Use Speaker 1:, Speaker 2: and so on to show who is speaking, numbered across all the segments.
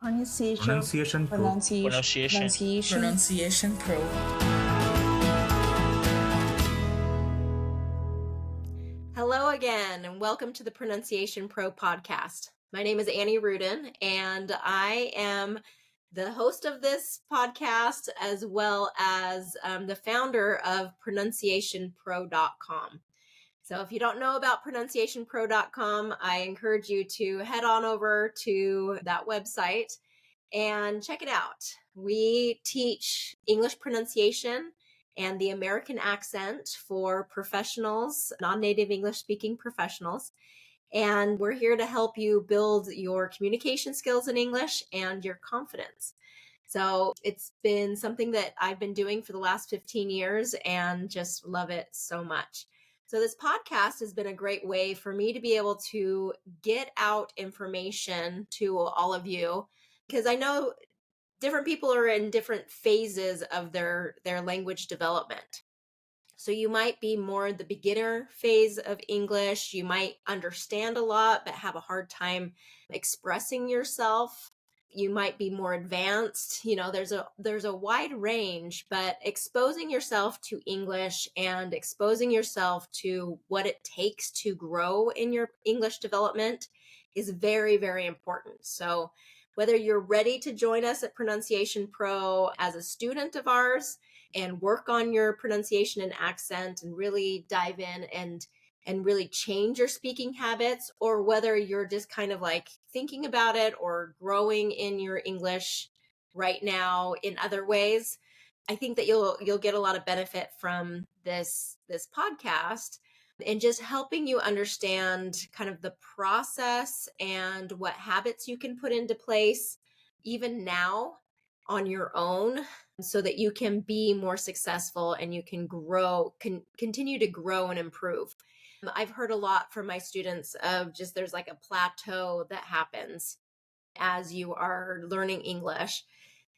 Speaker 1: Pronunciation Pro.
Speaker 2: Pronunciation Pro.
Speaker 3: Hello again, and welcome to the Pronunciation Pro podcast. My name is Annie Rudin, and I am the host of this podcast as well as the founder of pronunciationpro.com. So if you don't know about pronunciationpro.com, I encourage you to head on over to that website and check it out. We teach English pronunciation and the American accent for professionals, non-native English speaking professionals. And we're here to help you build your communication skills in English and your confidence. So it's been something that I've been doing for the last 15 years and just love it so much. So this podcast has been a great way for me to be able to get out information to all of you, because I know different people are in different phases of their language development. So you might be more the beginner phase of English. You might understand a lot, but have a hard time expressing yourself. You might be more advanced. You know, there's a wide range, but exposing yourself to English and exposing yourself to what it takes to grow in your English development is very, very important. So whether you're ready to join us at Pronunciation Pro as a student of ours and work on your pronunciation and accent and really dive in and really change your speaking habits, or whether you're just kind of like thinking about it or growing in your English right now in other ways, I think that you'll get a lot of benefit from this podcast and just helping you understand kind of the process and what habits you can put into place even now on your own so that you can be more successful and you can grow, continue to grow and improve. I've heard a lot from my students of just there's like a plateau that happens as you are learning English,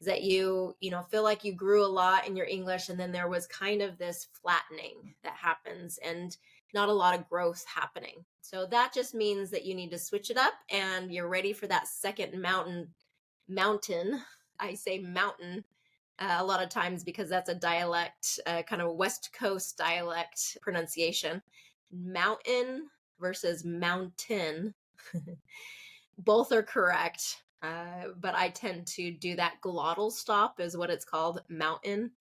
Speaker 3: that you feel like you grew a lot in your English and then there was kind of this flattening that happens and not a lot of growth happening. So that just means that you need to switch it up and you're ready for that second mountain. I say mountain a lot of times because that's a dialect, kind of West Coast dialect pronunciation. Mountain versus mountain. Both are correct, but I tend to do that glottal stop is what it's called, mountain,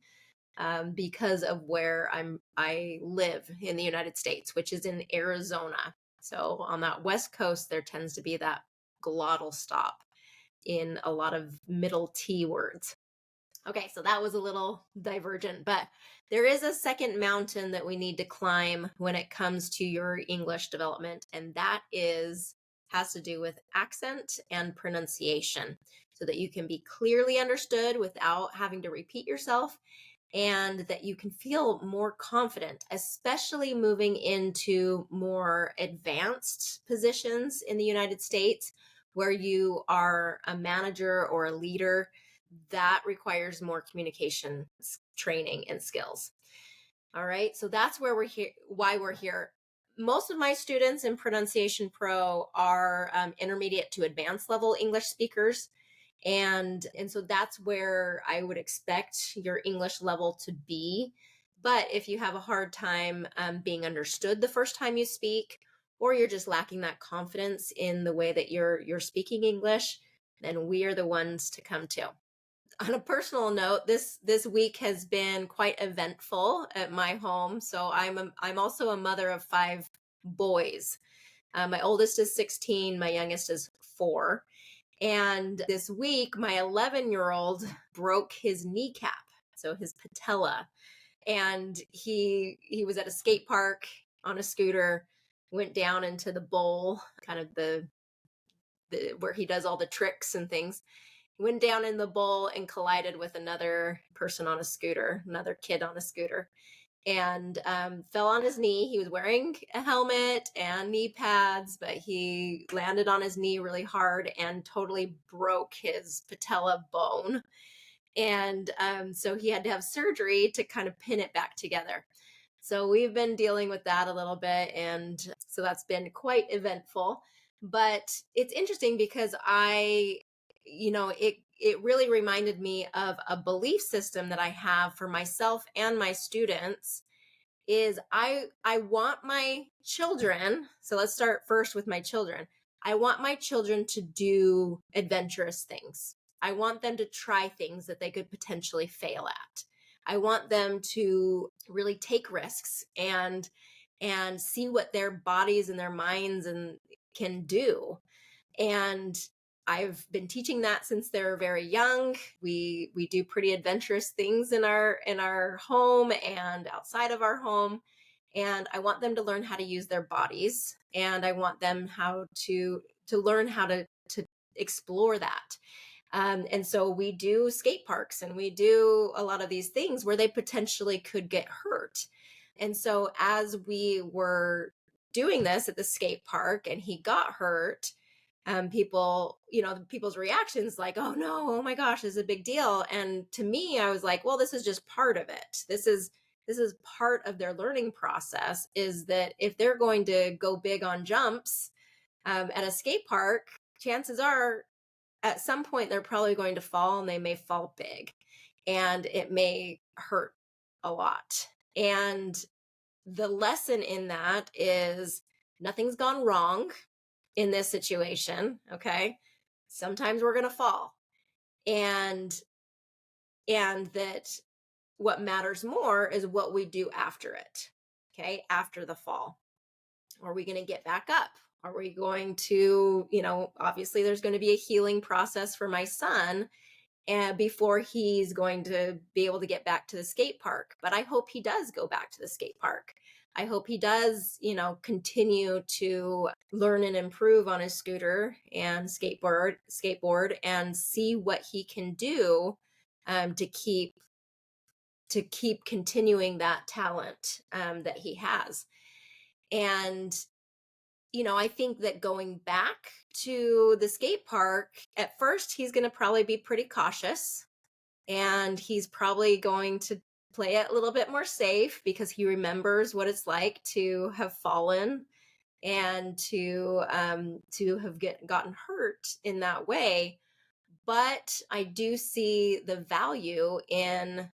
Speaker 3: because of where I live in the United States, which is in Arizona. So on that West Coast, there tends to be that glottal stop in a lot of middle T words. Okay, so that was a little divergent, but there is a second mountain that we need to climb when it comes to your English development, and that has to do with accent and pronunciation so that you can be clearly understood without having to repeat yourself and that you can feel more confident, especially moving into more advanced positions in the United States where you are a manager or a leader. That requires more communication training and skills. All right, so that's where we're here, why we're here. Most of my students in Pronunciation Pro are intermediate to advanced level English speakers. And so that's where I would expect your English level to be. But if you have a hard time being understood the first time you speak, or you're just lacking that confidence in the way that you're speaking English, then we are the ones to come to. On a personal note, this week has been quite eventful at my home. So I'm also a mother of 5 boys. My oldest is 16, my youngest is 4. And this week, my 11-year-old broke his kneecap, so his patella. And he was at a skate park on a scooter, went down into the bowl, kind of the where he does all the tricks and things. Went down in the bowl and collided with another person on a scooter, another kid on a scooter, and fell on his knee. He was wearing a helmet and knee pads, but he landed on his knee really hard and totally broke his patella bone. And so he had to have surgery to kind of pin it back together. So we've been dealing with that a little bit. And so that's been quite eventful. But it's interesting because it really reminded me of a belief system that I have for myself and my students is I want my children, so let's start first with my children. I want my children to do adventurous things. I want them to try things that they could potentially fail at. I want them to really take risks and see what their bodies and their minds and can do. And I've been teaching that since they're very young. We do pretty adventurous things in our home and outside of our home. And I want them to learn how to use their bodies, and I want them to learn how to explore that. And so we do skate parks and we do a lot of these things where they potentially could get hurt. And so as we were doing this at the skate park and he got hurt, people's reactions like, oh no, oh my gosh, this is a big deal. And to me, I was like, well, this is just part of it. This is part of their learning process, is that if they're going to go big on jumps at a skate park, chances are at some point they're probably going to fall, and they may fall big and it may hurt a lot. And the lesson in that is nothing's gone wrong in this situation. Okay. Sometimes we're going to fall, and that what matters more is what we do after it. Okay. After the fall, are we going to get back up? Are we going to, obviously there's going to be a healing process for my son and before he's going to be able to get back to the skate park. But I hope he does go back to the skate park. I hope he does, continue to learn and improve on his scooter and skateboard and see what he can do to keep continuing that talent that he has. And I think that going back to the skate park, at first, he's going to probably be pretty cautious, and he's probably going to play it a little bit more safe because he remembers what it's like to have fallen and to have gotten hurt in that way. But I do see the value in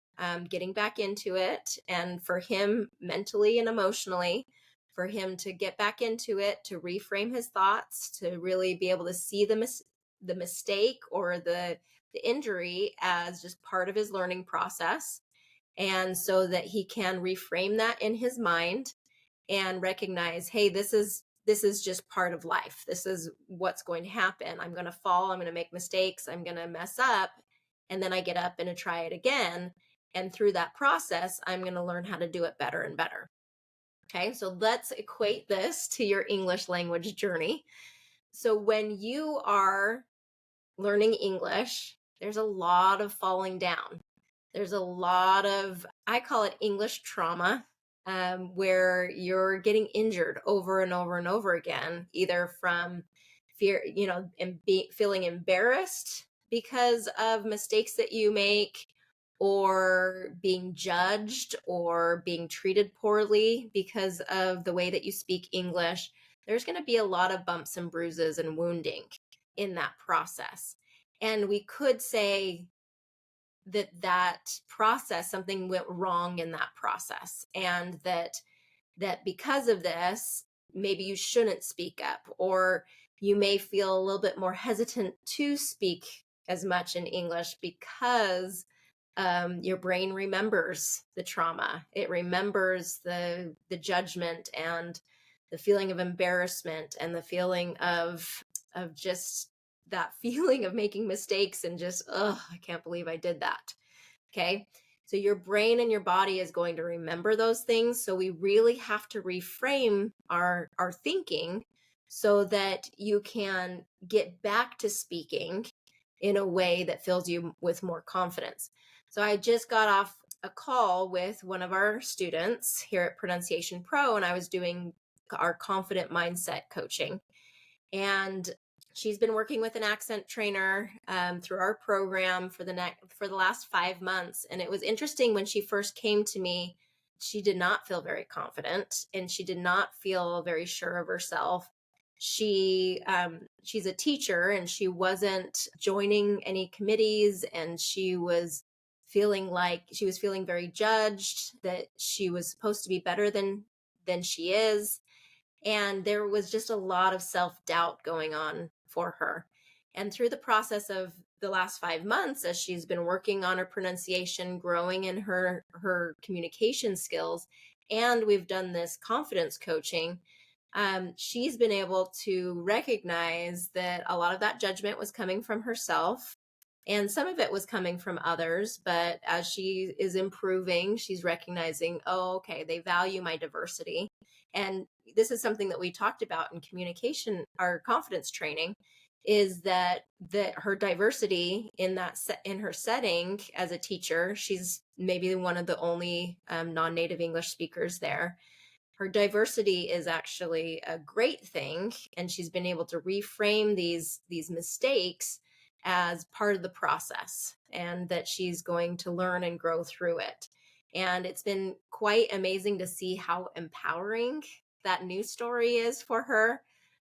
Speaker 3: getting back into it, and for him mentally and emotionally, for him to get back into it, to reframe his thoughts, to really be able to see the mistake or the injury as just part of his learning process. And so that he can reframe that in his mind and recognize, hey, this is just part of life. This is what's going to happen. I'm going to fall. I'm going to make mistakes. I'm going to mess up. And then I get up and I try it again. And through that process, I'm going to learn how to do it better and better. Okay, so let's equate this to your English language journey. So when you are learning English, there's a lot of falling down. There's a lot of, I call it English trauma, where you're getting injured over and over and over again, either from fear, and feeling embarrassed because of mistakes that you make, or being judged or being treated poorly because of the way that you speak English. There's going to be a lot of bumps and bruises and wounding in that process. And we could say that process, something went wrong in that process, and that because of this, maybe you shouldn't speak up, or you may feel a little bit more hesitant to speak as much in English because your brain remembers the trauma. It remembers the judgment and the feeling of embarrassment and the feeling of just that feeling of making mistakes and just, I can't believe I did that. Okay. So your brain and your body is going to remember those things. So we really have to reframe our thinking so that you can get back to speaking in a way that fills you with more confidence. So I just got off a call with one of our students here at Pronunciation Pro, and I was doing our confident mindset coaching. And she's been working with an accent trainer through our program for the last 5 months. And it was interesting, when she first came to me, she did not feel very confident and she did not feel very sure of herself. She she's a teacher and she wasn't joining any committees, and she was feeling very judged, that she was supposed to be better than she is. And there was just a lot of self-doubt going on for her. And through the process of the last 5 months, as she's been working on her pronunciation, growing in her communication skills, and we've done this confidence coaching, she's been able to recognize that a lot of that judgment was coming from herself, and some of it was coming from others. But as she is improving, she's recognizing, oh, okay, they value my diversity. And this is something that we talked about in communication, our confidence training, is that her diversity in her setting as a teacher, she's maybe one of the only non-native English speakers there. Her diversity is actually a great thing, and she's been able to reframe these mistakes as part of the process, and that she's going to learn and grow through it. And it's been quite amazing to see how empowering that news story is for her,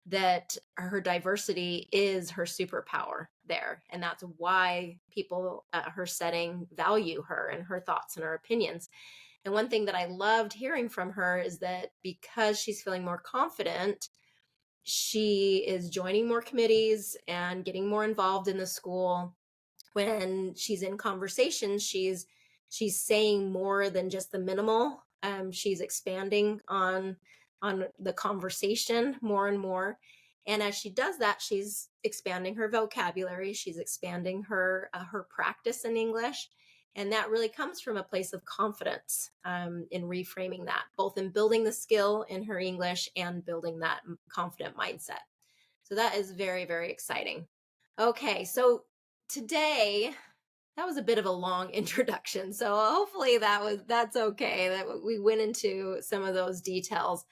Speaker 3: that her diversity is her superpower there. And that's why people at her setting value her and her thoughts and her opinions. And one thing that I loved hearing from her is that because she's feeling more confident, she is joining more committees and getting more involved in the school. When she's in conversations, she's saying more than just the minimal. She's expanding on the conversation more and more. And as she does that, she's expanding her vocabulary. She's expanding her practice in English. And that really comes from a place of confidence in reframing that, both in building the skill in her English and building that confident mindset. So that is very, very exciting. Okay, so today, that was a bit of a long introduction. So hopefully that's okay, that we went into some of those details.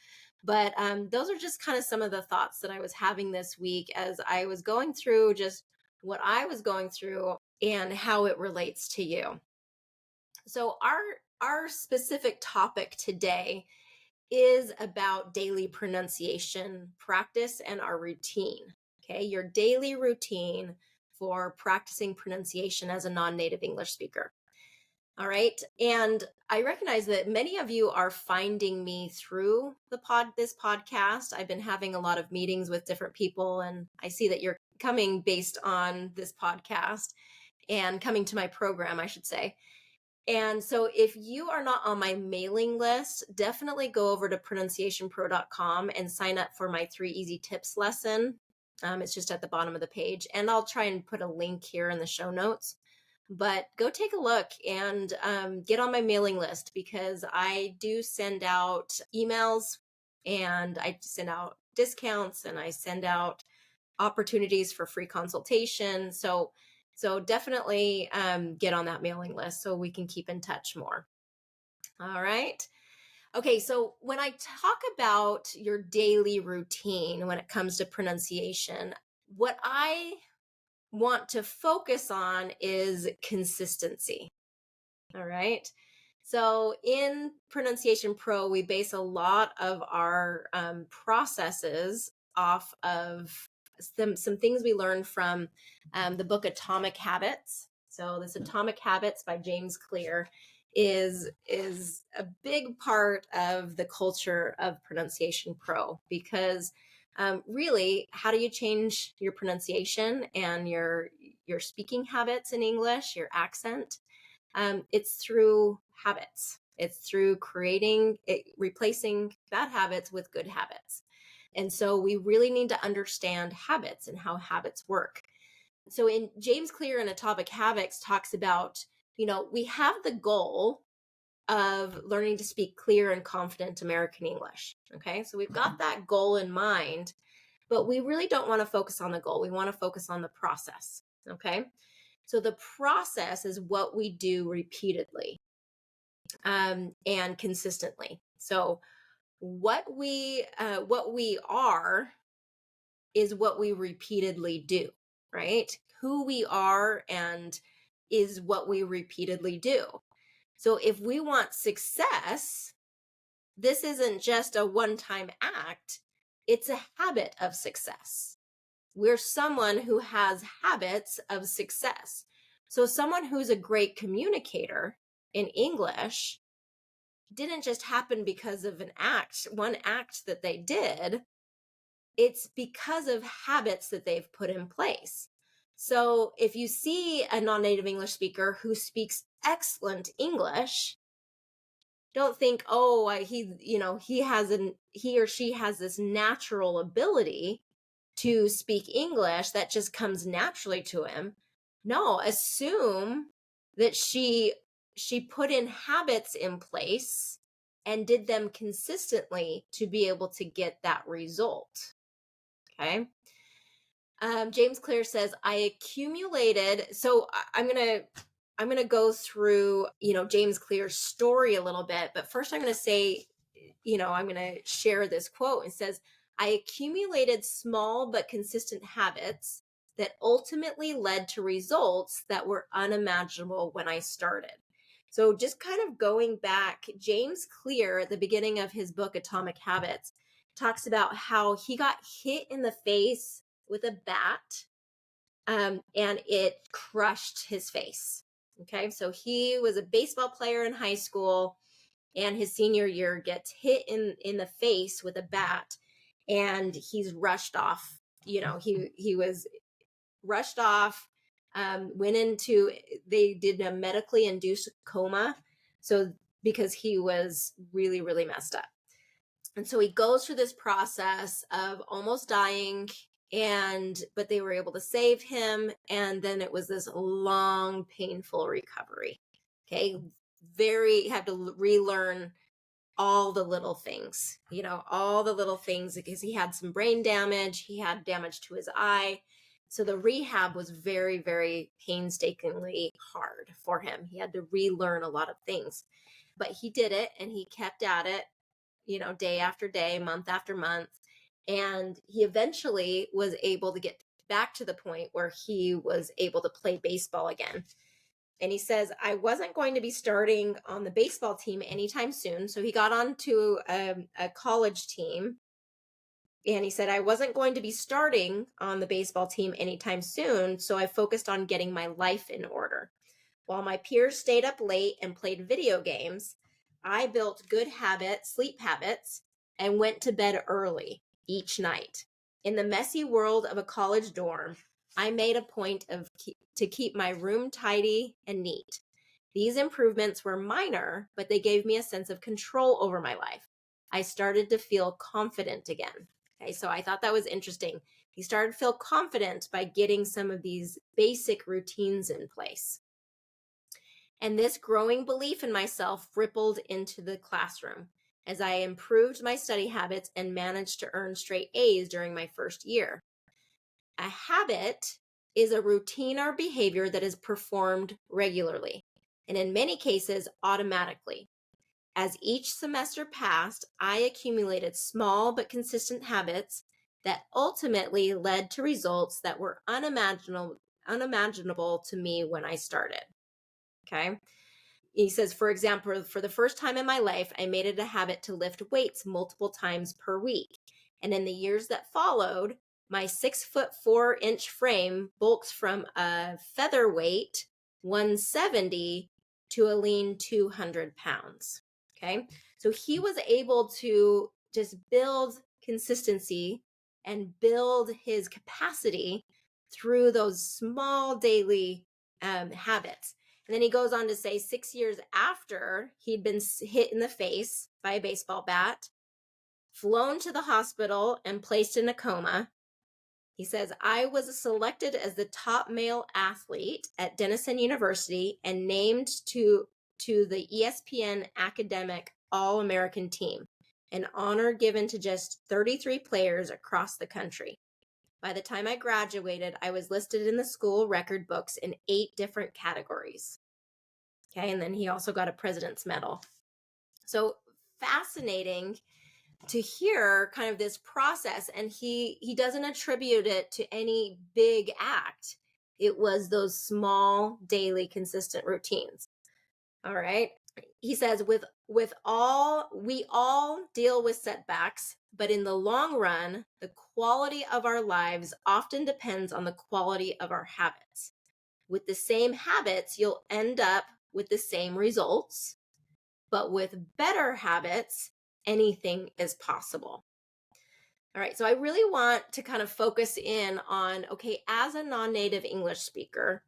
Speaker 3: But those are just kind of some of the thoughts that I was having this week as I was going through just what I was going through and how it relates to you. So our specific topic today is about daily pronunciation practice and our routine. Okay, your daily routine for practicing pronunciation as a non-native English speaker. All right. And I recognize that many of you are finding me through this podcast. I've been having a lot of meetings with different people, and I see that you're coming based on this podcast and coming to my program, I should say. And so if you are not on my mailing list, definitely go over to pronunciationpro.com and sign up for my 3 easy tips lesson. It's just at the bottom of the page, and I'll try and put a link here in the show notes. But go take a look and get on my mailing list, because I do send out emails, and I send out discounts, and I send out opportunities for free consultation. So definitely get on that mailing list so we can keep in touch more. All right. Okay, so when I talk about your daily routine when it comes to pronunciation, what I want to focus on is consistency. All right. So in Pronunciation Pro, we base a lot of our processes off of some things we learned from the book Atomic Habits. So this Atomic Habits by James Clear is a big part of the culture of Pronunciation Pro, because really, how do you change your pronunciation and your speaking habits in English, your accent? It's through habits. It's through replacing bad habits with good habits. And so we really need to understand habits and how habits work. So in James Clear in Atomic Habits talks about, we have the goal of learning to speak clear and confident American English. Okay, so we've got that goal in mind, but we really don't want to focus on the goal. We want to focus on the process. Okay, so the process is what we do repeatedly and consistently. So what we are is what we repeatedly do, right? Who we are and is what we repeatedly do. So if we want success, this isn't just a one-time act, it's a habit of success. we're someone who has habits of success. So someone who's a great communicator in English didn't just happen because of one act that they did. It's because of habits that they've put in place. So if you see a non-native English speaker who speaks excellent English, don't think, oh, he or she has this natural ability to speak English that just comes naturally to him. No, assume that she put in habits in place and did them consistently to be able to get that result. Okay. James Clear says, I accumulated. So I'm gonna go through, James Clear's story a little bit, but first I'm gonna say, I'm gonna share this quote. It says, I accumulated small but consistent habits that ultimately led to results that were unimaginable when I started. So just kind of going back, James Clear, at the beginning of his book, Atomic Habits, talks about how he got hit in the face with a bat, and it crushed his face. Okay, so he was a baseball player in high school, and his senior year gets hit in the face with a bat, and he's rushed off. He was rushed off. They did a medically induced coma, so because he was really, really messed up. And so he goes through this process of almost dying, but they were able to save him. And then it was this long, painful recovery. Okay. Have to relearn all the little things, because he had some brain damage. He had damage to his eye. So the rehab was very, very painstakingly hard for him. He had to relearn a lot of things, but he did it, and he kept at it, day after day, month after month. And he eventually was able to get back to the point where he was able to play baseball again. And he says, I wasn't going to be starting on the baseball team anytime soon. So he got onto a college team. And he said, I wasn't going to be starting on the baseball team anytime soon. So I focused on getting my life in order. While my peers stayed up late and played video games, I built good sleep habits, and went to bed early each night. In the messy world of a college dorm, I made a point to keep my room tidy and neat. These improvements were minor, but they gave me a sense of control over my life. I started to feel confident again. Okay, so I thought that was interesting. He started to feel confident by getting some of these basic routines in place. And this growing belief in myself rippled into the classroom as I improved my study habits and managed to earn straight A's during my first year. A habit is a routine or behavior that is performed regularly, and in many cases, automatically. As each semester passed, I accumulated small but consistent habits that ultimately led to results that were unimaginable to me when I started. Okay. He says, for example, for the first time in my life, I made it a habit to lift weights multiple times per week. And in the years that followed, my 6'4" frame bulks from a featherweight 170 to a lean 200 pounds. Okay. So he was able to just build consistency and build his capacity through those small daily habits. And then he goes on to say 6 years after he'd been hit in the face by a baseball bat, flown to the hospital and placed in a coma, he says, I was selected as the top male athlete at Denison University and named to the ESPN Academic All-American Team, an honor given to just 33 players across the country. By the time I graduated, I was listed in the school record books in 8 different categories. Okay, and then he also got a President's Medal. So fascinating to hear kind of this process, and he doesn't attribute it to any big act. It was those small, daily, consistent routines. All right. He says, we all deal with setbacks, but in the long run, the quality of our lives often depends on the quality of our habits. With the same habits, you'll end up with the same results, but with better habits, anything is possible. All right, so I really want to kind of focus in on, okay, as a non-native English speaker,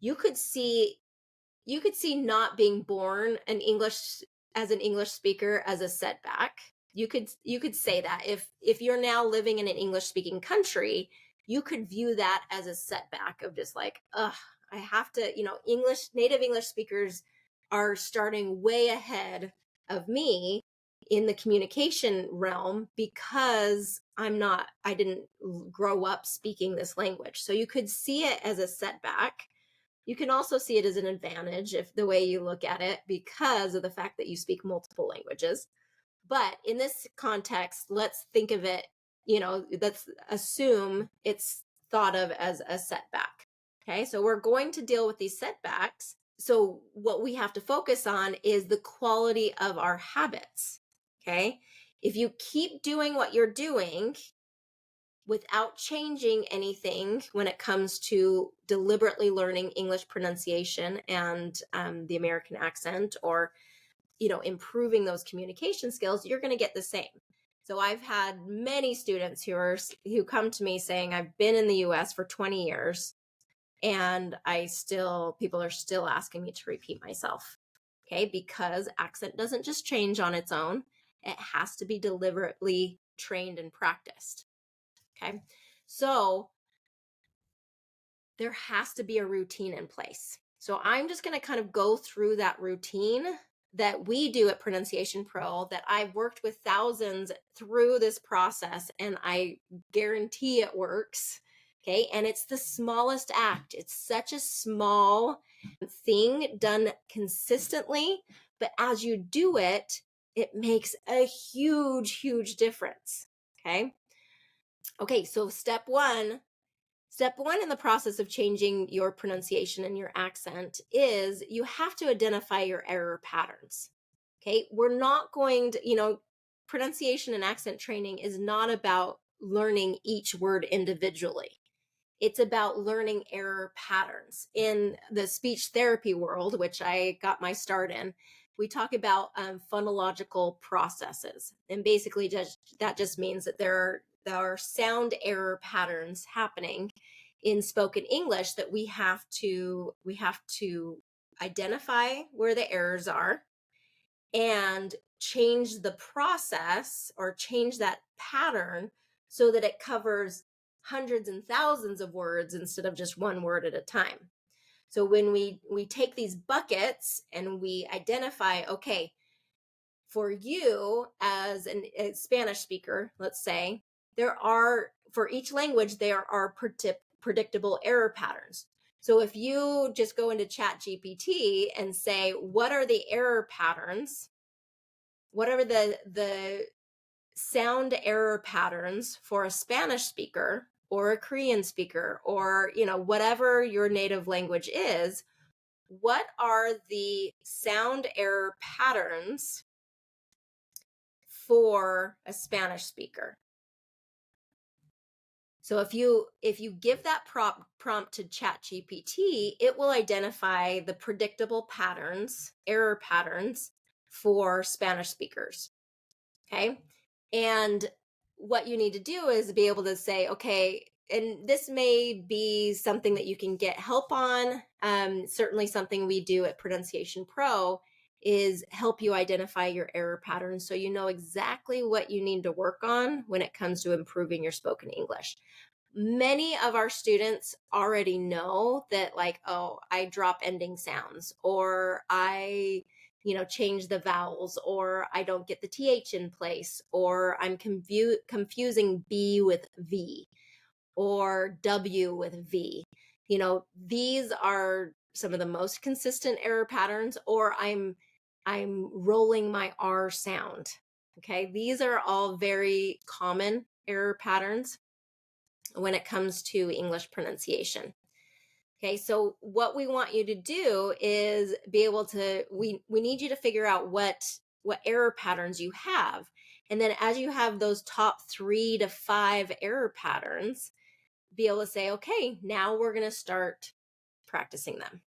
Speaker 3: you could see not being born an English speaker as a setback. You could say that if you're now living in an English speaking country, you could view that as a setback of just like, I have to, native English speakers are starting way ahead of me in the communication realm because I didn't grow up speaking this language. So you could see it as a setback. You can also see it as an advantage if the way you look at it, because of the fact that you speak multiple languages. But in this context, let's think of it, let's assume it's thought of as a setback. Okay, so we're going to deal with these setbacks. So what we have to focus on is the quality of our habits. Okay, if you keep doing what you're doing without changing anything when it comes to deliberately learning English pronunciation and the American accent, or improving those communication skills, you're going to get the same. So I've had many students who come to me saying, I've been in the US for 20 years and people are still asking me to repeat myself. Okay, because accent doesn't just change on its own. It has to be deliberately trained and practiced. Okay, so there has to be a routine in place. So I'm just going to kind of go through that routine that we do at Pronunciation Pro, that I've worked with thousands through this process, and I guarantee it works. Okay, and it's the smallest act. It's such a small thing done consistently, but as you do it, it makes a huge, huge difference. Okay, so step one in the process of changing your pronunciation and your accent is you have to identify your error patterns. Okay, we're not going to, pronunciation and accent training is not about learning each word individually. It's about learning error patterns. In the speech therapy world, which I got my start in, we talk about phonological processes. And basically that just means that there are sound error patterns happening in spoken English that we have to identify where the errors are and change the process or change that pattern so that it covers hundreds and thousands of words instead of just one word at a time. So when we take these buckets and we identify, okay, for you as a Spanish speaker, let's say, for each language, there are predictable error patterns. So if you just go into ChatGPT and say, what are the error patterns? What are the sound error patterns for a Spanish speaker or a Korean speaker, or, whatever your native language is? What are the sound error patterns for a Spanish speaker? So if you give that prompt to ChatGPT, it will identify the predictable patterns, error patterns for Spanish speakers. Okay. And what you need to do is be able to say, okay, and this may be something that you can get help on. Certainly something we do at Pronunciation Pro is help you identify your error patterns so you know exactly what you need to work on when it comes to improving your spoken English. Many of our students already know that, like, oh, I drop ending sounds, or I change the vowels, or I don't get the TH in place, or I'm confusing B with V or W with V. These are some of the most consistent error patterns, or I'm rolling my R sound. Okay, these are all very common error patterns when it comes to English pronunciation. Okay, so what we want you to do is be able to we need you to figure out what error patterns you have. And then as you have those top 3 to 5 error patterns, be able to say, okay, now we're going to start practicing them.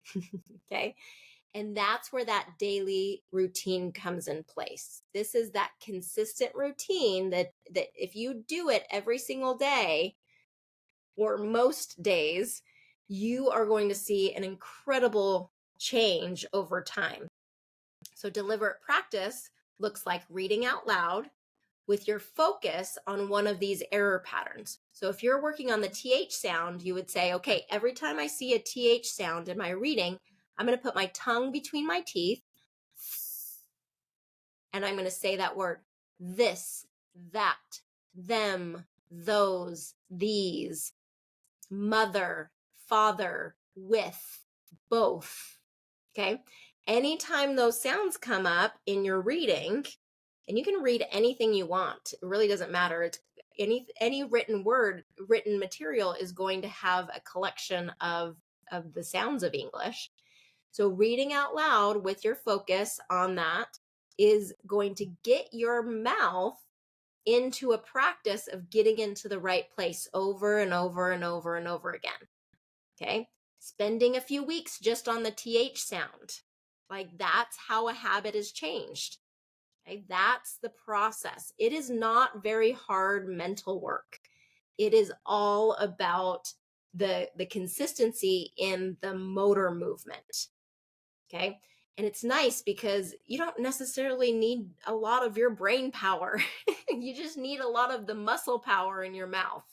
Speaker 3: Okay? And that's where that daily routine comes in place. This is that consistent routine that if you do it every single day or most days, you are going to see an incredible change over time. So deliberate practice looks like reading out loud with your focus on one of these error patterns. So if you're working on the TH sound, you would say, okay, every time I see a TH sound in my reading, I'm going to put my tongue between my teeth and I'm going to say that word. This, that, them, those, these, mother, father, with, both. Okay. Anytime those sounds come up in your reading, and you can read anything you want, it really doesn't matter. It's any written material is going to have a collection of the sounds of English. So reading out loud with your focus on that is going to get your mouth into a practice of getting into the right place over and over and over and over again. Okay. Spending a few weeks just on the TH sound. Like that's how a habit is changed. Okay. That's the process. It is not very hard mental work. It is all about the consistency in the motor movement. Okay. And it's nice because you don't necessarily need a lot of your brain power. You just need a lot of the muscle power in your mouth.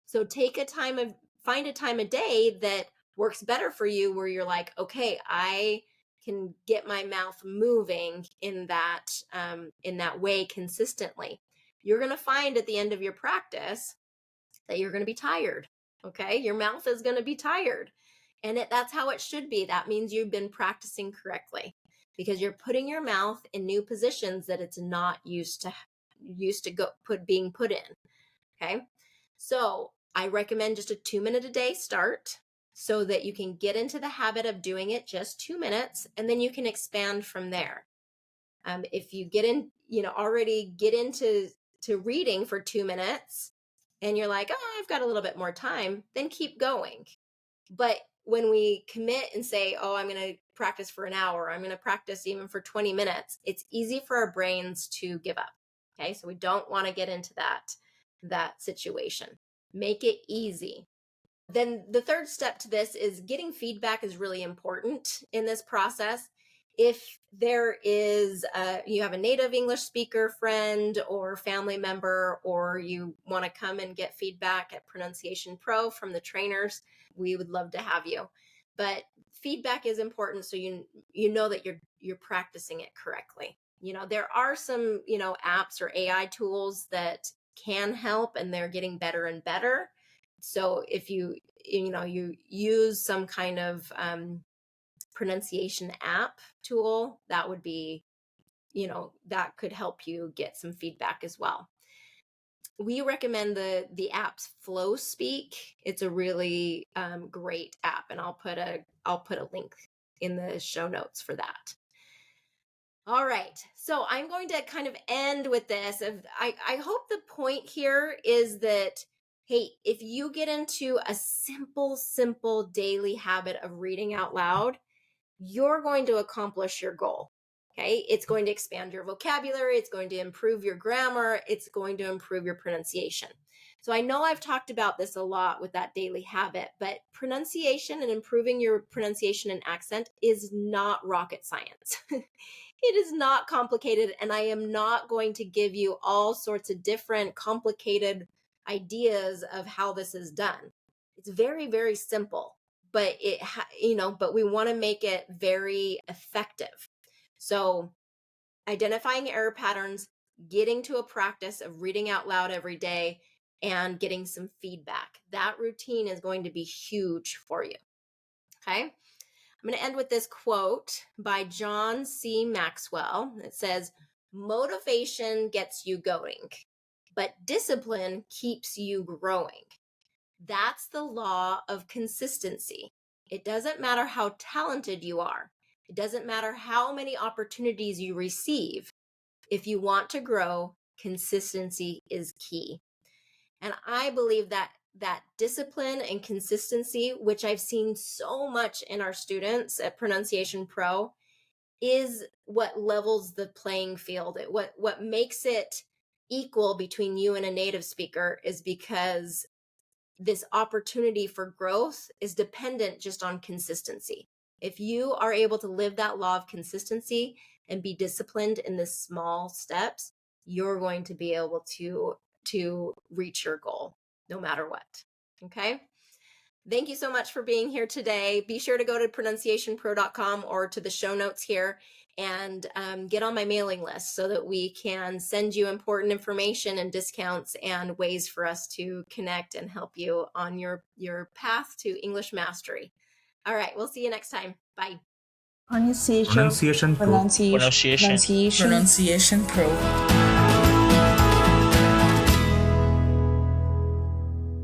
Speaker 3: So find a time of day that works better for you where you're like, okay, I can get my mouth moving in that way consistently. You're going to find at the end of your practice that you're going to be tired. Okay. Your mouth is going to be tired. And that's how it should be. That means you've been practicing correctly because you're putting your mouth in new positions that it's not used to being put in. Okay. So I recommend just a 2-minute a day start so that you can get into the habit of doing it just 2 minutes, and then you can expand from there. If you already get into reading for 2 minutes and you're like, oh, I've got a little bit more time, then keep going. But when we commit and say, oh, I'm going to practice for an hour, I'm going to practice even for 20 minutes, it's easy for our brains to give up. Okay. So we don't want to get into that situation. Make it easy. Then the third step to this is getting feedback is really important in this process. If there is, you have a native English speaker friend or family member, or you want to come and get feedback at Pronunciation Pro from the trainers, we would love to have you. But feedback is important so you know that you're practicing it correctly. There are some, apps or AI tools that can help, and they're getting better and better. So if you use some kind of pronunciation app tool, that would be, that could help you get some feedback as well. We recommend the app's Flow Speak. It's a really great app, and I'll put a link in the show notes for that. All right. So I'm going to kind of end with this. I hope the point here is that, hey, if you get into a simple daily habit of reading out loud, you're going to accomplish your goal. Okay. It's going to expand your vocabulary. It's going to improve your grammar. It's going to improve your pronunciation. So I know I've talked about this a lot with that daily habit, but pronunciation and improving your pronunciation and accent is not rocket science. It is not complicated, and I am not going to give you all sorts of different complicated ideas of how this is done. It's very, very simple, but but we want to make it very effective. So identifying error patterns, getting to a practice of reading out loud every day, and getting some feedback. That routine is going to be huge for you. Okay. I'm going to end with this quote by John C. Maxwell. It says, motivation gets you going, but discipline keeps you growing. That's the law of consistency. It doesn't matter how talented you are. It doesn't matter how many opportunities you receive. If you want to grow, consistency is key. And I believe that discipline and consistency, which I've seen so much in our students at Pronunciation Pro, is what levels the playing field. What makes it equal between you and a native speaker is because this opportunity for growth is dependent just on consistency. If you are able to live that law of consistency and be disciplined in the small steps, you're going to be able to reach your goal no matter what. Okay? Thank you so much for being here today. Be sure to go to pronunciationpro.com or to the show notes here and get on my mailing list so that we can send you important information and discounts and ways for us to connect and help you on your path to English mastery. All right, we'll see you next time. Bye.
Speaker 1: Pronunciation Pro.
Speaker 2: Pronunciation Pro.
Speaker 1: Pronunciation Pro.